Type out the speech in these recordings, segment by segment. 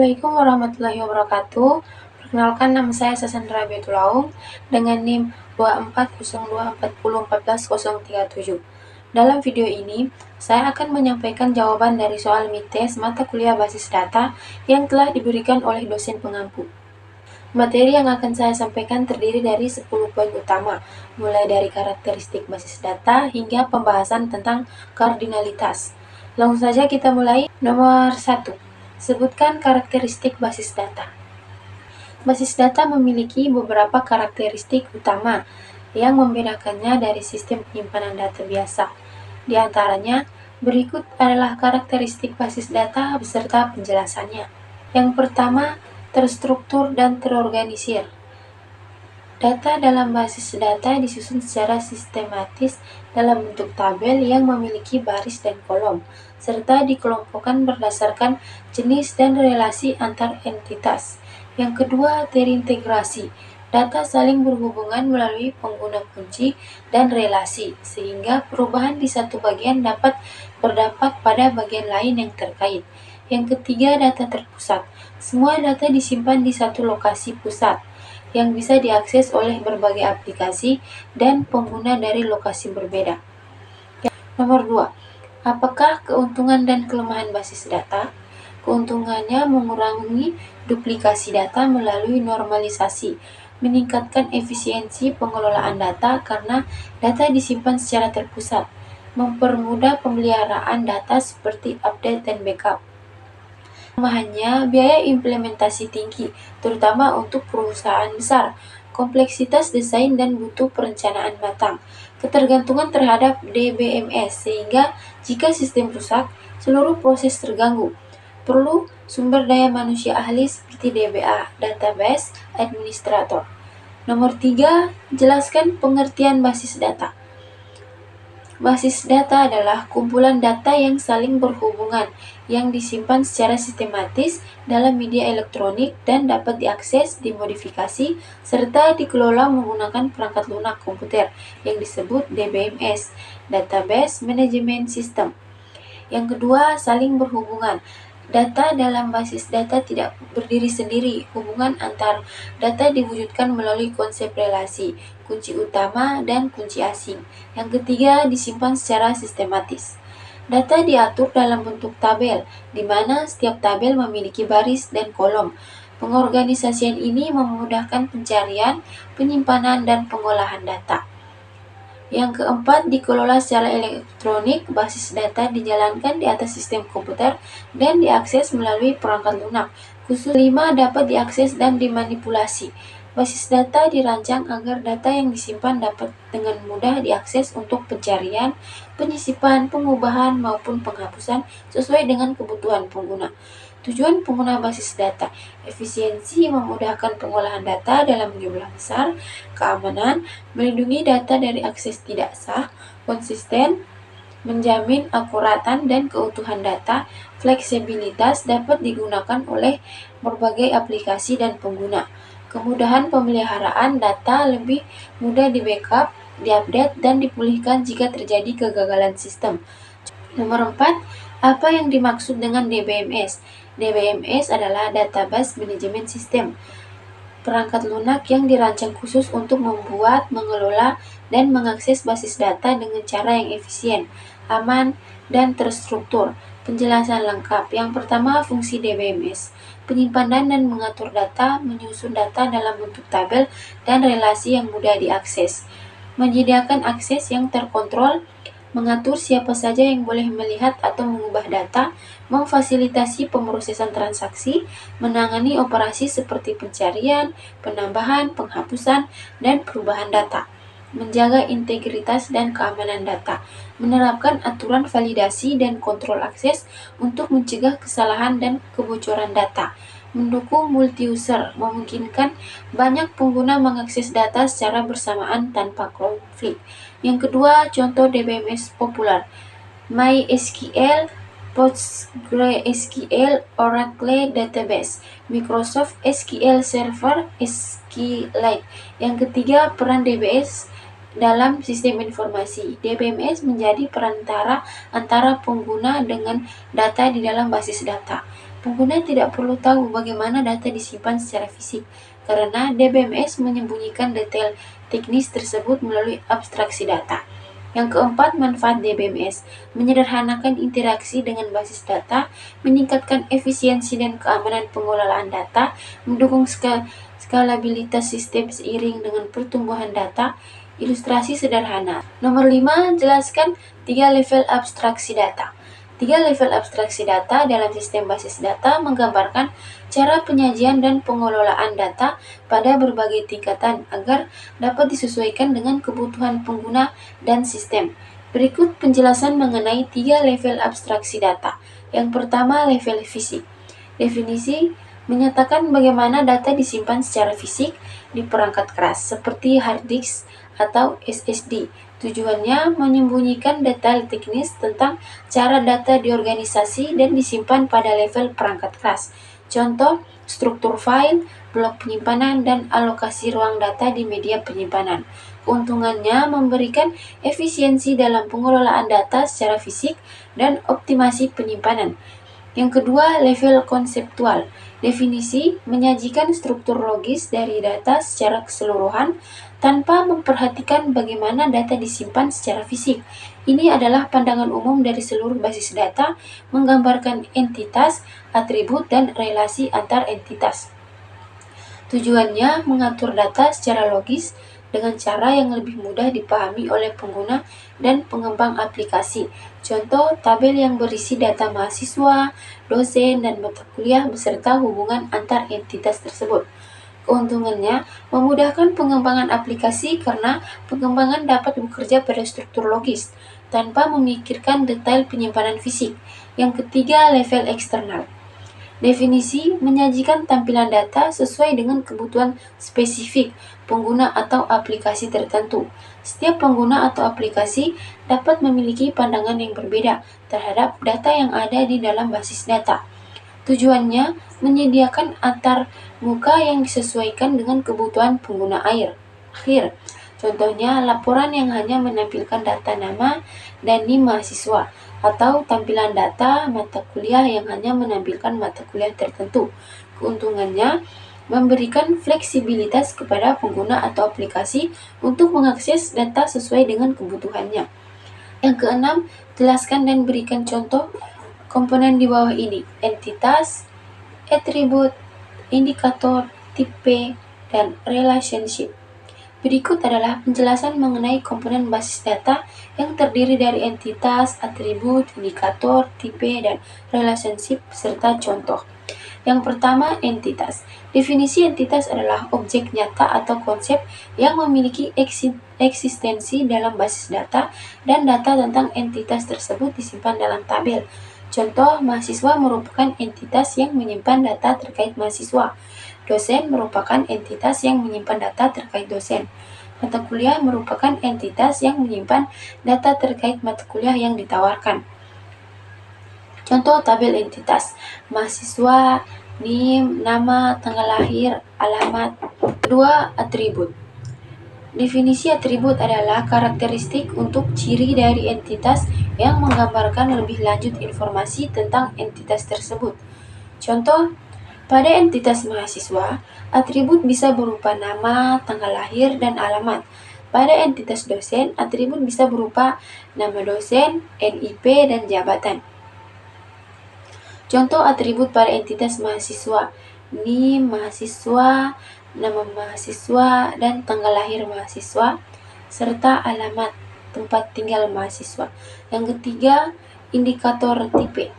Assalamualaikum warahmatullahi wabarakatuh. Perkenalkan, nama saya Sasandra Betulaung dengan NIM 2402401437. Dalam video ini, saya akan menyampaikan jawaban dari soal MITES mata kuliah basis data yang telah diberikan oleh dosen pengampu. Materi yang akan saya sampaikan terdiri dari 10 poin utama, mulai dari karakteristik basis data hingga pembahasan tentang kardinalitas. Langsung saja kita mulai. Nomor 1. Sebutkan karakteristik basis data. Basis data memiliki beberapa karakteristik utama yang membedakannya dari sistem penyimpanan data biasa. Di antaranya, berikut adalah karakteristik basis data beserta penjelasannya. Yang pertama, terstruktur dan terorganisir. Data dalam basis data disusun secara sistematis dalam bentuk tabel yang memiliki baris dan kolom, serta dikelompokkan berdasarkan jenis dan relasi antar entitas. Yang kedua, terintegrasi. Data saling berhubungan melalui pengguna kunci dan relasi, sehingga perubahan di satu bagian dapat berdampak pada bagian lain yang terkait. Yang ketiga, data terpusat. Semua data disimpan di satu lokasi pusat yang bisa diakses oleh berbagai aplikasi dan pengguna dari lokasi berbeda. Nomor 2. Apakah keuntungan dan kelemahan basis data? Keuntungannya mengurangi duplikasi data melalui normalisasi, meningkatkan efisiensi pengelolaan data karena data disimpan secara terpusat, mempermudah pemeliharaan data seperti update dan backup. Kelemahannya, biaya implementasi tinggi, terutama untuk perusahaan besar, kompleksitas desain dan butuh perencanaan matang, ketergantungan terhadap DBMS, sehingga jika sistem rusak, seluruh proses terganggu. Perlu sumber daya manusia ahli seperti DBA, database administrator. Nomor 3, jelaskan pengertian basis data. Basis data adalah kumpulan data yang saling berhubungan, yang disimpan secara sistematis dalam media elektronik dan dapat diakses, dimodifikasi, serta dikelola menggunakan perangkat lunak komputer yang disebut DBMS, Database Management System. Yang kedua, saling berhubungan. Data dalam basis data tidak berdiri sendiri. Hubungan antar data diwujudkan melalui konsep relasi, kunci utama, dan kunci asing. Yang ketiga, disimpan secara sistematis. Data diatur dalam bentuk tabel, di mana setiap tabel memiliki baris dan kolom. Pengorganisasian ini memudahkan pencarian, penyimpanan, dan pengolahan data. Yang keempat, dikelola secara elektronik. Basis data dijalankan di atas sistem komputer dan diakses melalui perangkat lunak. Khusus 5, dapat diakses dan dimanipulasi. Basis data dirancang agar data yang disimpan dapat dengan mudah diakses untuk pencarian, penyisipan, pengubahan, maupun penghapusan sesuai dengan kebutuhan pengguna. Tujuan pengguna basis data: efisiensi, memudahkan pengolahan data dalam jumlah besar, keamanan, melindungi data dari akses tidak sah, konsisten, menjamin akuratan dan keutuhan data, fleksibilitas, dapat digunakan oleh berbagai aplikasi dan pengguna, kemudahan pemeliharaan data, lebih mudah di-backup, diupdate, dan dipulihkan jika terjadi kegagalan sistem. Nomor 4, apa yang dimaksud dengan DBMS? DBMS adalah Database Management System, perangkat lunak yang dirancang khusus untuk membuat, mengelola, dan mengakses basis data dengan cara yang efisien, aman, dan terstruktur. Penjelasan lengkap. Yang pertama, fungsi DBMS: penyimpanan dan mengatur data, menyusun data dalam bentuk tabel dan relasi yang mudah diakses, menyediakan akses yang terkontrol, mengatur siapa saja yang boleh melihat atau mengubah data, memfasilitasi pemrosesan transaksi, menangani operasi seperti pencarian, penambahan, penghapusan, dan perubahan data, menjaga integritas dan keamanan data, menerapkan aturan validasi dan kontrol akses untuk mencegah kesalahan dan kebocoran data, mendukung multi-user, memungkinkan banyak pengguna mengakses data secara bersamaan tanpa konflik. Yang kedua, contoh DBMS populer: MySQL, PostgreSQL, Oracle Database, Microsoft SQL Server, SQLite. Yang ketiga, peran DBMS dalam sistem informasi. DBMS menjadi perantara antara pengguna dengan data di dalam basis data. Pengguna tidak perlu tahu bagaimana data disimpan secara fisik, karena DBMS menyembunyikan detail teknis tersebut melalui abstraksi data. Yang keempat, manfaat DBMS menyederhanakan interaksi dengan basis data, meningkatkan efisiensi dan keamanan pengelolaan data, mendukung skalabilitas sistem seiring dengan pertumbuhan data. Ilustrasi sederhana. Nomor 5, jelaskan 3 level abstraksi data. 3 level abstraksi data dalam sistem basis data menggambarkan cara penyajian dan pengelolaan data pada berbagai tingkatan agar dapat disesuaikan dengan kebutuhan pengguna dan sistem. Berikut penjelasan mengenai 3 level abstraksi data. Yang pertama, level fisik. Definisi menyatakan bagaimana data disimpan secara fisik di perangkat keras, seperti hard disk atau SSD. Tujuannya menyembunyikan detail teknis tentang cara data diorganisasi dan disimpan pada level perangkat keras. Contoh, struktur file, blok penyimpanan, dan alokasi ruang data di media penyimpanan. Keuntungannya memberikan efisiensi dalam pengelolaan data secara fisik dan optimasi penyimpanan. Yang kedua, level konseptual. Definisi menyajikan struktur logis dari data secara keseluruhan tanpa memperhatikan bagaimana data disimpan secara fisik. Ini adalah pandangan umum dari seluruh basis data, menggambarkan entitas, atribut, dan relasi antar entitas. Tujuannya mengatur data secara logis dengan cara yang lebih mudah dipahami oleh pengguna dan pengembang aplikasi. Contoh, tabel yang berisi data mahasiswa, dosen, dan mata kuliah beserta hubungan antar entitas tersebut. Keuntungannya, memudahkan pengembangan aplikasi karena pengembangan dapat bekerja pada struktur logis, tanpa memikirkan detail penyimpanan fisik. Yang ketiga, level eksternal. Definisi menyajikan tampilan data sesuai dengan kebutuhan spesifik pengguna atau aplikasi tertentu. Setiap pengguna atau aplikasi dapat memiliki pandangan yang berbeda terhadap data yang ada di dalam basis data. Tujuannya menyediakan antar muka yang disesuaikan dengan kebutuhan pengguna akhir. Contohnya, laporan yang hanya menampilkan data nama dan NIM mahasiswa, atau tampilan data mata kuliah yang hanya menampilkan mata kuliah tertentu. Keuntungannya, memberikan fleksibilitas kepada pengguna atau aplikasi untuk mengakses data sesuai dengan kebutuhannya. Yang keenam, jelaskan dan berikan contoh komponen di bawah ini: entitas, atribut, indikator, tipe, dan relationship. Berikut adalah penjelasan mengenai komponen basis data yang terdiri dari entitas, atribut, indikator, tipe, dan relationship, serta contoh. Yang pertama, entitas. Definisi entitas adalah objek nyata atau konsep yang memiliki eksistensi dalam basis data, dan data tentang entitas tersebut disimpan dalam tabel. Contoh, mahasiswa merupakan entitas yang menyimpan data terkait mahasiswa. Dosen merupakan entitas yang menyimpan data terkait dosen. Mata kuliah merupakan entitas yang menyimpan data terkait mata kuliah yang ditawarkan. Contoh tabel entitas: mahasiswa, NIM, nama, tanggal lahir, alamat. Kedua, atribut. Definisi atribut adalah karakteristik untuk ciri dari entitas yang menggambarkan lebih lanjut informasi tentang entitas tersebut. Contoh, pada entitas mahasiswa, atribut bisa berupa nama, tanggal lahir, dan alamat. Pada entitas dosen, atribut bisa berupa nama dosen, NIP, dan jabatan. Contoh atribut pada entitas mahasiswa: NIM mahasiswa, nama mahasiswa, dan tanggal lahir mahasiswa, serta alamat tempat tinggal mahasiswa. Yang ketiga, indikator tipe.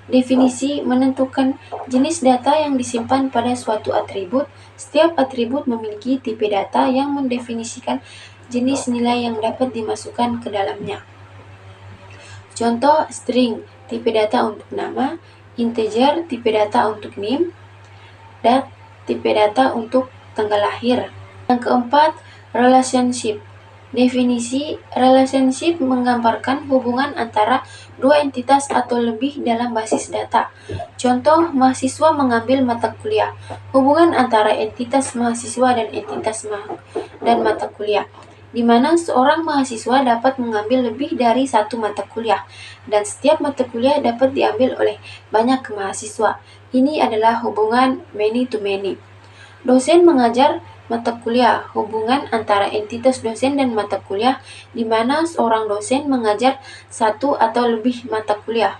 Definisi menentukan jenis data yang disimpan pada suatu atribut. Setiap atribut memiliki tipe data yang mendefinisikan jenis nilai yang dapat dimasukkan ke dalamnya. Contoh, string, tipe data untuk nama; integer, tipe data untuk NIM; dan tipe data untuk tanggal lahir. Yang keempat, relationship. Definisi relationship menggambarkan hubungan antara dua entitas atau lebih dalam basis data. Contoh, mahasiswa mengambil mata kuliah. Hubungan antara entitas mahasiswa dan entitas dan mata kuliah, di mana seorang mahasiswa dapat mengambil lebih dari satu mata kuliah, dan setiap mata kuliah dapat diambil oleh banyak mahasiswa. Ini adalah hubungan many to many. Dosen mengajar mata kuliah, hubungan antara entitas dosen dan mata kuliah, di mana seorang dosen mengajar satu atau lebih mata kuliah.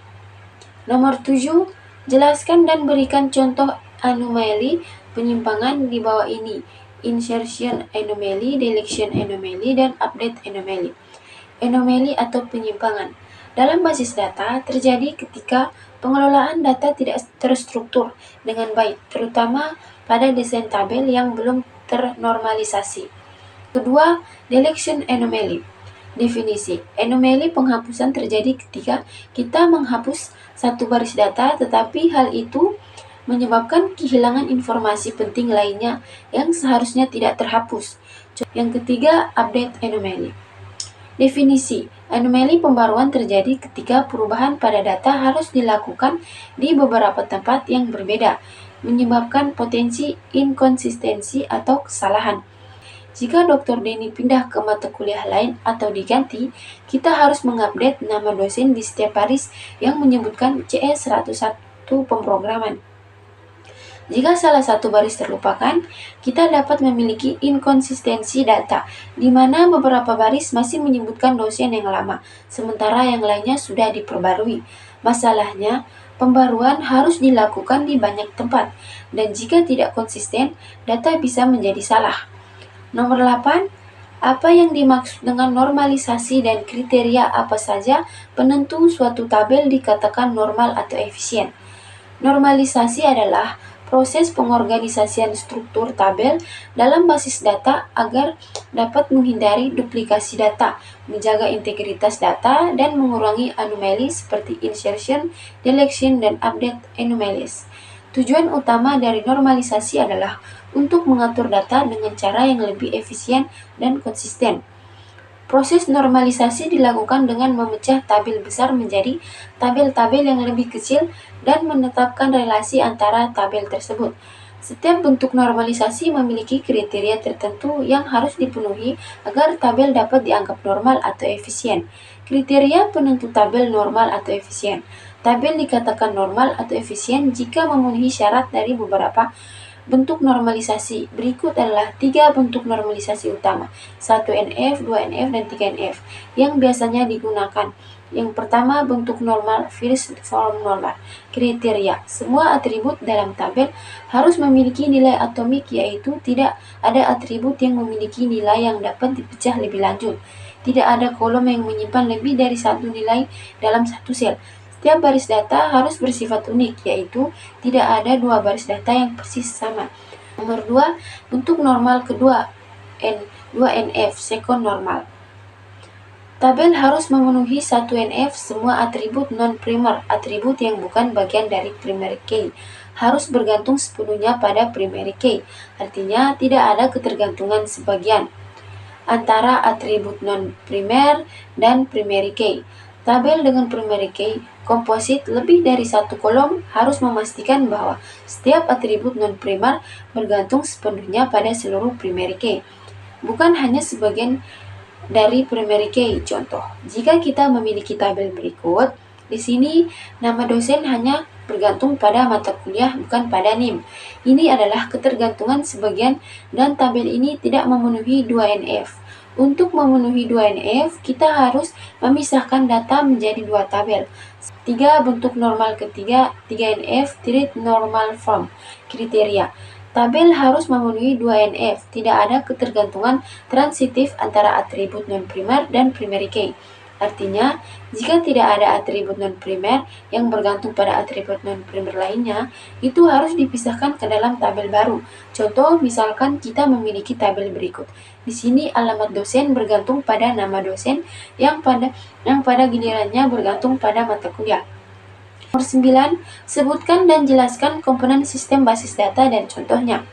Nomor 7, jelaskan dan berikan contoh anomali penyimpangan di bawah ini: insertion anomaly, deletion anomaly, dan update anomaly. Anomali atau penyimpangan dalam basis data terjadi ketika pengelolaan data tidak terstruktur dengan baik, terutama pada desain tabel yang belum ternormalisasi. Kedua, deletion anomaly. Definisi: anomali penghapusan terjadi ketika kita menghapus satu baris data, tetapi hal itu menyebabkan kehilangan informasi penting lainnya yang seharusnya tidak terhapus. Yang ketiga, update anomaly. Definisi: anomali pembaruan terjadi ketika perubahan pada data harus dilakukan di beberapa tempat yang berbeda, menyebabkan potensi inkonsistensi atau kesalahan. Jika Dr. Denny pindah ke mata kuliah lain atau diganti, kita harus mengupdate nama dosen di setiap baris yang menyebutkan CS 101 pemrograman. Jika salah satu baris terlupakan, kita dapat memiliki inkonsistensi data, di mana beberapa baris masih menyebutkan dosen yang lama, sementara yang lainnya sudah diperbarui. Masalahnya, pembaruan harus dilakukan di banyak tempat, dan jika tidak konsisten, data bisa menjadi salah. Nomor 8, apa yang dimaksud dengan normalisasi dan kriteria apa saja penentu suatu tabel dikatakan normal atau efisien? Normalisasi adalah proses pengorganisasian struktur tabel dalam basis data agar dapat menghindari duplikasi data, menjaga integritas data, dan mengurangi anomali seperti insertion, deletion, dan update anomalies. Tujuan utama dari normalisasi adalah untuk mengatur data dengan cara yang lebih efisien dan konsisten. Proses normalisasi dilakukan dengan memecah tabel besar menjadi tabel-tabel yang lebih kecil dan menetapkan relasi antara tabel tersebut. Setiap bentuk normalisasi memiliki kriteria tertentu yang harus dipenuhi agar tabel dapat dianggap normal atau efisien. Kriteria penentu tabel normal atau efisien. Tabel dikatakan normal atau efisien jika memenuhi syarat dari beberapa bentuk normalisasi. Berikut adalah 3 bentuk normalisasi utama: 1NF, 2NF, dan 3NF yang biasanya digunakan. Yang pertama, bentuk normal first form normal. Kriteria: semua atribut dalam tabel harus memiliki nilai atomik, yaitu tidak ada atribut yang memiliki nilai yang dapat dipecah lebih lanjut. Tidak ada kolom yang menyimpan lebih dari satu nilai dalam satu sel. Setiap baris data harus bersifat unik, yaitu tidak ada 2 baris data yang persis sama. Nomor 2, bentuk normal kedua, 2NF, second normal. Tabel harus memenuhi 1NF, semua atribut non-primer, atribut yang bukan bagian dari primary key, harus bergantung sepenuhnya pada primary key, artinya tidak ada ketergantungan sebagian antara atribut non-primer dan primary key. Tabel dengan primary key komposit lebih dari satu kolom harus memastikan bahwa setiap atribut non-primer bergantung sepenuhnya pada seluruh primary key, bukan hanya sebagian dari primary key. Contoh, jika kita memiliki tabel berikut, di sini nama dosen hanya bergantung pada mata kuliah, bukan pada NIM. Ini adalah ketergantungan sebagian dan tabel ini tidak memenuhi 2NF. Untuk memenuhi 2NF, kita harus memisahkan data menjadi 2 tabel. 3. Bentuk normal ketiga, 3NF, treat normal form. Kriteria: tabel harus memenuhi 2NF, tidak ada ketergantungan transitif antara atribut non-primer dan primary key. Artinya, jika tidak ada atribut non-primer yang bergantung pada atribut non-primer lainnya, itu harus dipisahkan ke dalam tabel baru. Contoh, misalkan kita memiliki tabel berikut. Di sini alamat dosen bergantung pada nama dosen yang pada gilirannya bergantung pada mata kuliah. Nomor 9, sebutkan dan jelaskan komponen sistem basis data dan contohnya.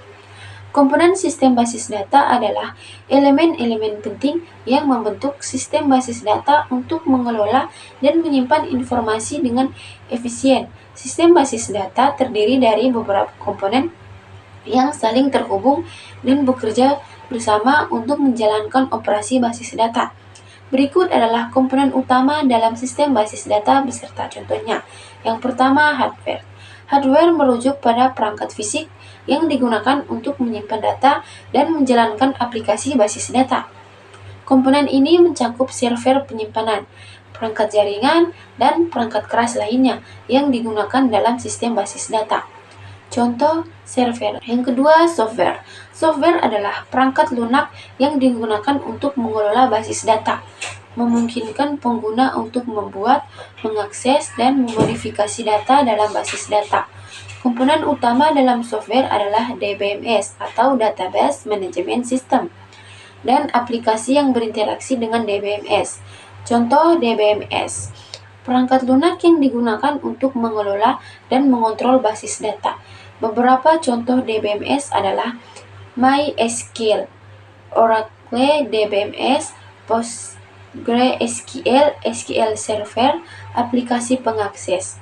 Komponen sistem basis data adalah elemen-elemen penting yang membentuk sistem basis data untuk mengelola dan menyimpan informasi dengan efisien. Sistem basis data terdiri dari beberapa komponen yang saling terhubung dan bekerja bersama untuk menjalankan operasi basis data. Berikut adalah komponen utama dalam sistem basis data beserta contohnya. Yang pertama, hardware. Hardware merujuk pada perangkat fisik yang digunakan untuk menyimpan data dan menjalankan aplikasi basis data. Komponen ini mencakup server penyimpanan, perangkat jaringan, dan perangkat keras lainnya yang digunakan dalam sistem basis data. Contoh server. Yang kedua, software. Software adalah perangkat lunak yang digunakan untuk mengelola basis data, memungkinkan pengguna untuk membuat, mengakses, dan memodifikasi data dalam basis data. Komponen utama dalam software adalah DBMS atau Database Management System dan aplikasi yang berinteraksi dengan DBMS. Contoh DBMS, perangkat lunak yang digunakan untuk mengelola dan mengontrol basis data. Beberapa contoh DBMS adalah MySQL, Oracle DBMS, PostgreSQL, SQL Server, aplikasi pengakses.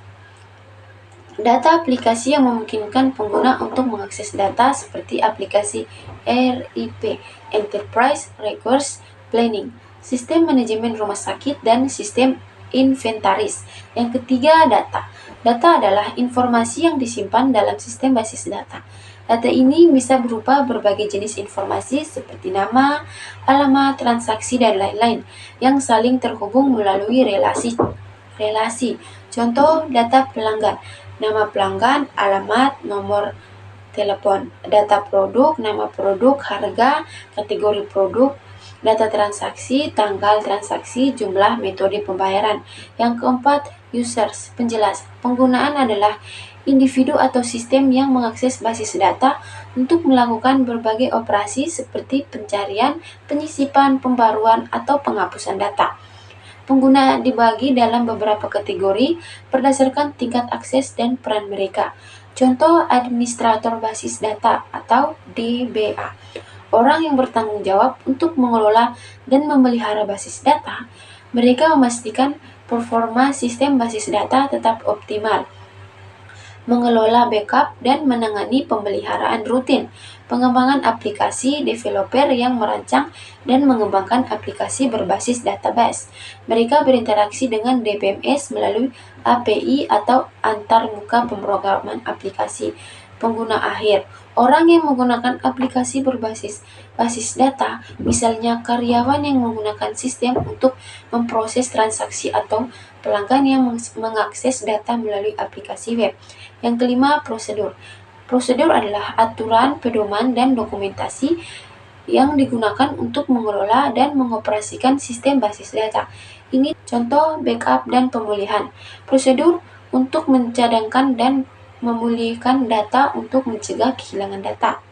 Data aplikasi yang memungkinkan pengguna untuk mengakses data seperti aplikasi RIP, Enterprise Resource Planning, sistem manajemen rumah sakit, dan sistem inventaris. Yang ketiga, data. Data adalah informasi yang disimpan dalam sistem basis data. Data ini bisa berupa berbagai jenis informasi seperti nama, alamat, transaksi, dan lain-lain yang saling terhubung melalui relasi. Contoh data pelanggan, nama pelanggan, alamat, nomor telepon. Data produk, nama produk, harga, kategori produk. Data transaksi, tanggal transaksi, jumlah, metode pembayaran. Yang keempat, users, penjelas. Penggunaan adalah individu atau sistem yang mengakses basis data untuk melakukan berbagai operasi seperti pencarian, penyisipan, pembaruan, atau penghapusan data. Pengguna dibagi dalam beberapa kategori berdasarkan tingkat akses dan peran mereka. Contoh administrator basis data atau DBA. Orang yang bertanggung jawab untuk mengelola dan memelihara basis data. Mereka memastikan performa sistem basis data tetap optimal, mengelola backup, dan menangani pemeliharaan rutin. Pengembangan aplikasi, developer yang merancang dan mengembangkan aplikasi berbasis database. Mereka berinteraksi dengan DBMS melalui API atau antarmuka pemrograman aplikasi. Pengguna akhir, orang yang menggunakan aplikasi berbasis basis data, misalnya karyawan yang menggunakan sistem untuk memproses transaksi atau pelanggan yang mengakses data melalui aplikasi web. Yang kelima, prosedur. Prosedur adalah aturan, pedoman, dan dokumentasi yang digunakan untuk mengelola dan mengoperasikan sistem basis data. Ini contoh backup dan pemulihan. Prosedur untuk mencadangkan dan memulihkan data untuk mencegah kehilangan data.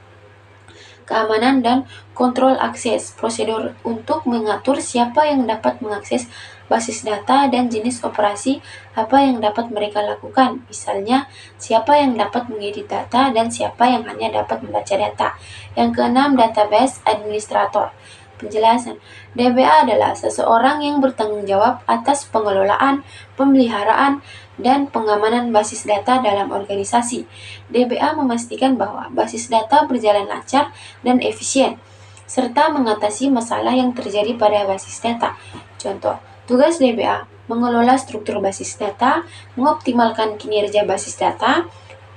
Keamanan dan kontrol akses. Prosedur untuk mengatur siapa yang dapat mengakses basis data dan jenis operasi apa yang dapat mereka lakukan. Misalnya, siapa yang dapat mengedit data dan siapa yang hanya dapat membaca data. Yang keenam, database administrator. Penjelasan. DBA adalah seseorang yang bertanggung jawab atas pengelolaan, pemeliharaan, dan pengamanan basis data dalam organisasi. DBA memastikan bahwa basis data berjalan lancar dan efisien, serta mengatasi masalah yang terjadi pada basis data. Contoh, tugas DBA mengelola struktur basis data, mengoptimalkan kinerja basis data,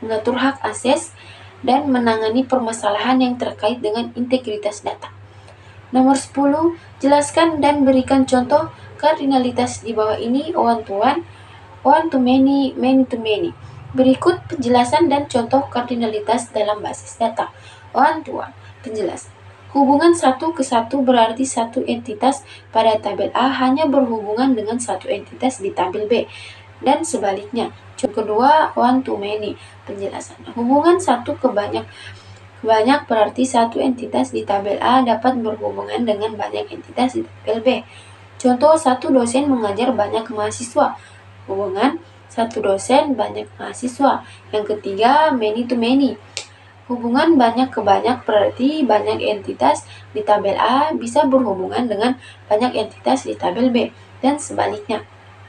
mengatur hak akses, dan menangani permasalahan yang terkait dengan integritas data. Nomor 10, jelaskan dan berikan contoh kardinalitas di bawah ini one to one, one to many, many to many. Berikut penjelasan dan contoh kardinalitas dalam basis data. One to one, penjelasan. Hubungan satu ke satu berarti satu entitas pada tabel A hanya berhubungan dengan satu entitas di tabel B, dan sebaliknya. Contoh kedua, one to many, penjelasan. Hubungan satu ke banyak berarti satu entitas di tabel A dapat berhubungan dengan banyak entitas di tabel B. Contoh, satu dosen mengajar banyak mahasiswa. Hubungan satu dosen banyak mahasiswa. Yang ketiga, many to many. Hubungan banyak ke banyak berarti banyak entitas di tabel A bisa berhubungan dengan banyak entitas di tabel B, dan sebaliknya.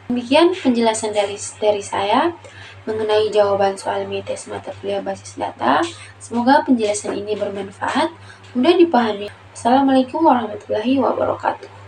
Demikian penjelasan dari saya mengenai jawaban soal MITES mata kuliah basis data. Semoga penjelasan ini bermanfaat, mudah dipahami. Assalamualaikum warahmatullahi wabarakatuh.